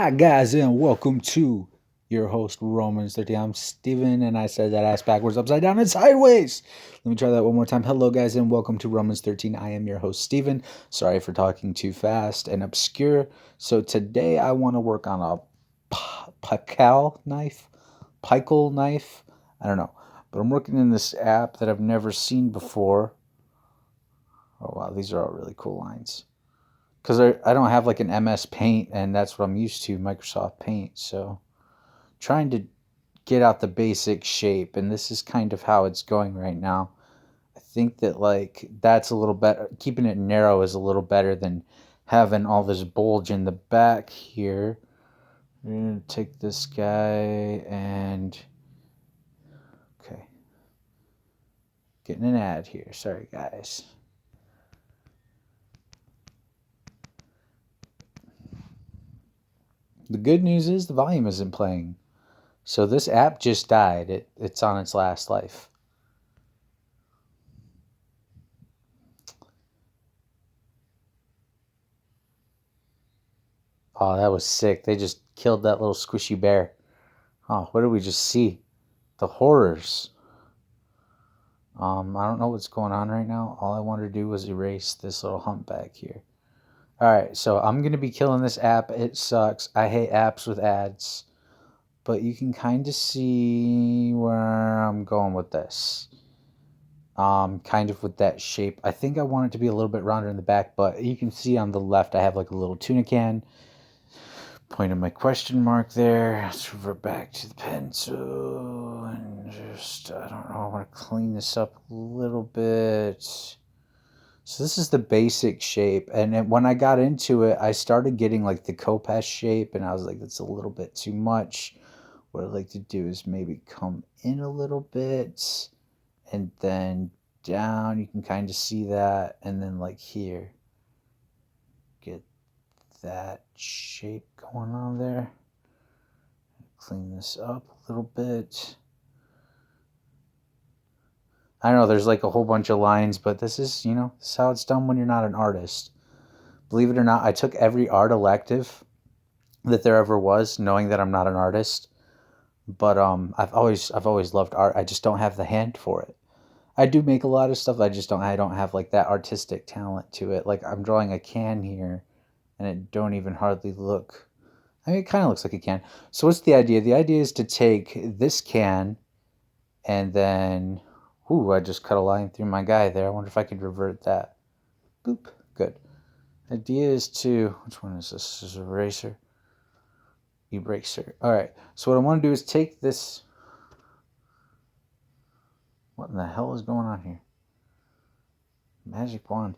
Hi guys and welcome to your host Romans 13. I'm Steven and I said that ass backwards, upside down, and sideways. Let me try that one more time. Hello guys and welcome to Romans 13. I am your host Steven. Sorry for talking too fast and obscure. So today I want to work on a Pikal knife. I don't know. But I'm working in this app that I've never seen before. Oh wow, these are all really cool lines. Because I don't have like an MS Paint, and that's what I'm used to, Microsoft Paint. So trying to get out the basic shape, and this is kind of how it's going right now. I think that like that's a little better. Keeping it narrow is a little better than having all this bulge in the back here. We're going to take this guy and... Okay. Getting an ad here. Sorry, guys. The good news is the volume isn't playing. So this app just died. It's on its last life. Oh, that was sick. They just killed that little squishy bear. Oh, what did we just see? The horrors. I don't know what's going on right now. All I wanted to do was erase this little humpback here. Alright, so I'm going to be killing this app. It sucks. I hate apps with ads. But you can kind of see where I'm going with this. Kind of with that shape. I think I want it to be a little bit rounder in the back, but you can see on the left I have like a little tuna can. Point of my question mark there. Let's revert back to the pencil and just, I don't know, I want to clean this up a little bit. So this is the basic shape, and then when I got into it, I started getting like the Copas shape, and I was like, that's a little bit too much. What I'd like to do is maybe come in a little bit, and then down, you can kind of see that, and then like here, get that shape going on there. Clean this up a little bit. I don't know, there's like a whole bunch of lines, but this is, this is how it's done when you're not an artist. Believe it or not, I took every art elective that there ever was, knowing that I'm not an artist. But I've always loved art. I just don't have the hand for it. I do make a lot of stuff. I don't have like that artistic talent to it. Like I'm drawing a can here, and it don't even hardly look. I mean, it kind of looks like a can. So what's the idea? The idea is to take this can, and then, ooh, I just cut a line through my guy there. I wonder if I could revert that. Boop. Good. Idea is to, which one is this? This is eraser. Eraser. All right. So what I want to do is take this. What in the hell is going on here? Magic wand.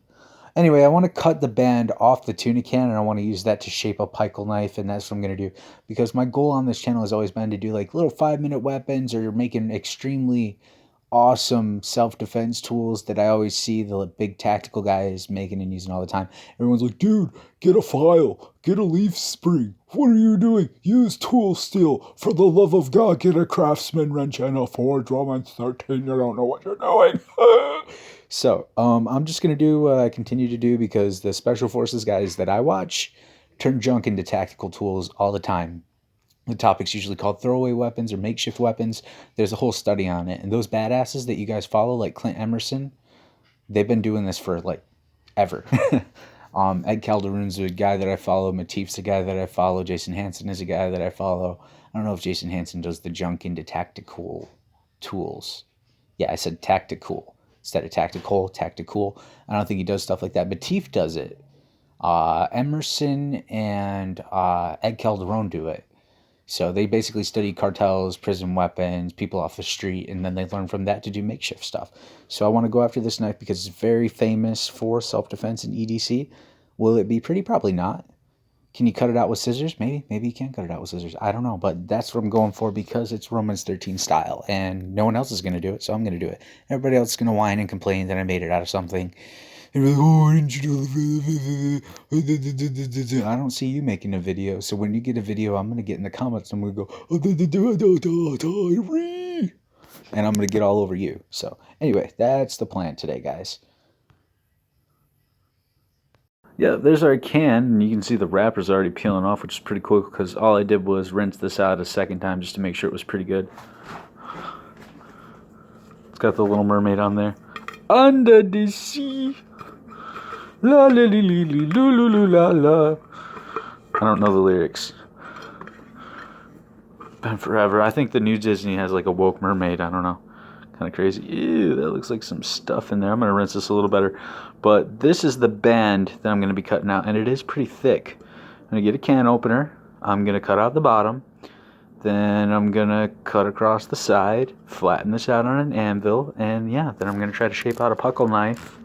Anyway, I want to cut the band off the tuna can, and I want to use that to shape a Pikal knife, and that's what I'm going to do. Because my goal on this channel has always been to do like little 5-minute weapons, or making extremely awesome self-defense tools that I always see the big tactical guys making and using all the time. Everyone's like, dude, get a file, get a leaf spring. What are you doing? Use tool steel. For the love of God, get a craftsman wrench and a forge. Romans 13, you don't know what you're doing. So, I'm just going to do what I continue to do, because the Special Forces guys that I watch turn junk into tactical tools all the time. The topic's usually called throwaway weapons or makeshift weapons. There's a whole study on it. And those badasses that you guys follow, like Clint Emerson, they've been doing this for like ever. ℜ𝔬𝔪𝔞𝔫'𝔰 a guy that I follow. Matif's a guy that I follow. Jason Hansen is a guy that I follow. I don't know if Jason Hansen does the junk into tactical tools. Yeah, I said tactical instead of tactical. I don't think he does stuff like that. Matif does it. Emerson and ℜ𝔬𝔪𝔞𝔫'𝔰 do it. So they basically study cartels, prison weapons, people off the street, and then they learn from that to do makeshift stuff. So I want to go after this knife because it's very famous for self-defense and EDC. Will it be pretty? Probably not. Can you cut it out with scissors? Maybe. Maybe you can cut it out with scissors. I don't know, but that's what I'm going for because it's Romans 13 style, and no one else is going to do it, so I'm going to do it. Everybody else is going to whine and complain that I made it out of something. And be like, oh, why didn't you do? I don't see you making a video, so when you get a video, I'm going to get in the comments and I'm going to go, and I'm going to get all over you. So anyway, that's the plan today, guys. Yeah, there's our can, and you can see the wrapper's already peeling off, which is pretty cool because all I did was rinse this out a second time just to make sure it was pretty good. It's got the Little Mermaid on there. Under the sea, la la li li li lu lu lu la la. I don't know the lyrics. Been forever. I think the new Disney has like a woke mermaid. I don't know. Kind of crazy. Ew, that looks like some stuff in there. I'm going to rinse this a little better. But this is the band that I'm going to be cutting out, and it is pretty thick. I'm going to get a can opener. I'm going to cut out the bottom. Then I'm going to cut across the side, flatten this out on an anvil, and yeah, then I'm going to try to shape out a Pikal knife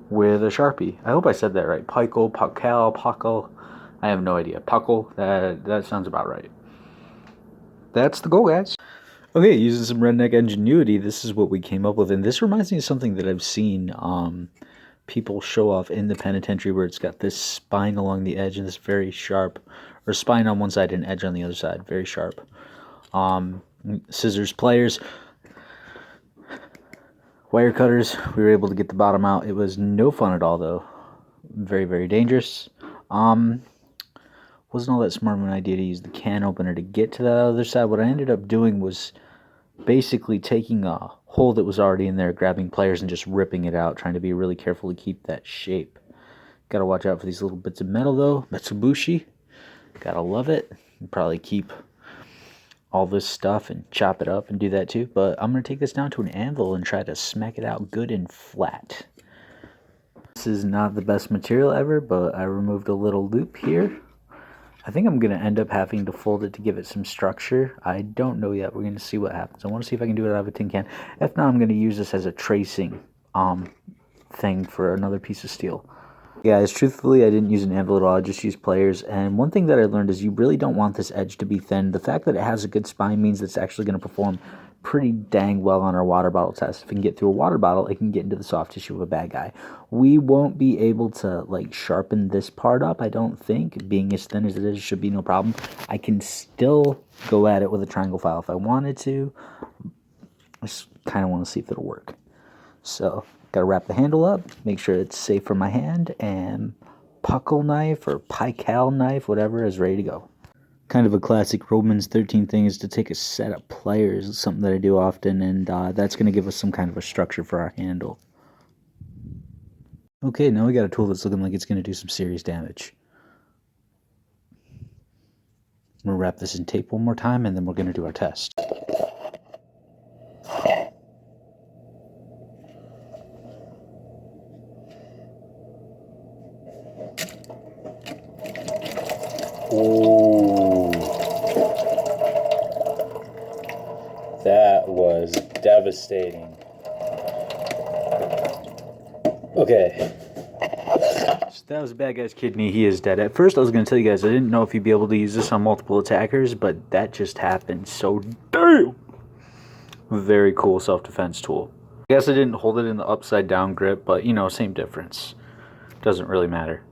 with a Sharpie. I hope I said that right. Pikal. I have no idea. Pikal, that sounds about right. That's the goal, guys. Okay, using some redneck ingenuity, this is what we came up with. And this reminds me of something that I've seen people show off in the penitentiary, where it's got this spine along the edge and this very sharp, or spine on one side and edge on the other side, very sharp. Scissors, pliers, wire cutters. We were able to get the bottom out. It was no fun at all, though. Very, very dangerous. Wasn't all that smart of an idea to use the can opener to get to that other side. What I ended up doing was basically taking a hole that was already in there, grabbing pliers and just ripping it out, trying to be really careful to keep that shape. Gotta watch out for these little bits of metal, though. Mitsubishi. Gotta love it. Probably keep all this stuff and chop it up and do that too. But I'm gonna take this down to an anvil and try to smack it out good and flat. This is not the best material ever, but I removed a little loop here. I think I'm going to end up having to fold it to give it some structure. I don't know yet. We're going to see what happens. I want to see if I can do it out of a tin can. If not, I'm going to use this as a tracing thing for another piece of steel. Yeah, guys, truthfully, I didn't use an anvil at all. I just used pliers. And one thing that I learned is you really don't want this edge to be thin. The fact that it has a good spine means that it's actually going to perform pretty dang well on our water bottle test. If it can get through a water bottle, it can get into the soft tissue of a bad guy. We won't be able to like sharpen this part up, I don't think. Being as thin as it is should be no problem. I can still go at it with a triangle file if I wanted to. I just kind of want to see if it'll work. So, gotta wrap the handle up, make sure it's safe for my hand, and Pikal knife or Pikal knife, whatever, is ready to go. Kind of a classic Romans 13 thing is to take a set of pliers. It's something that I do often, and that's going to give us some kind of a structure for our handle. Okay, now we got a tool that's looking like it's going to do some serious damage. I'm going to wrap this in tape one more time, and then we're going to do our test. Oh, that was devastating. Okay. So that was a bad guy's kidney. He is dead. At first, I was going to tell you guys, I didn't know if you'd be able to use this on multiple attackers, but that just happened. So, damn! Very cool self-defense tool. I guess I didn't hold it in the upside down grip, but, you know, same difference. Doesn't really matter.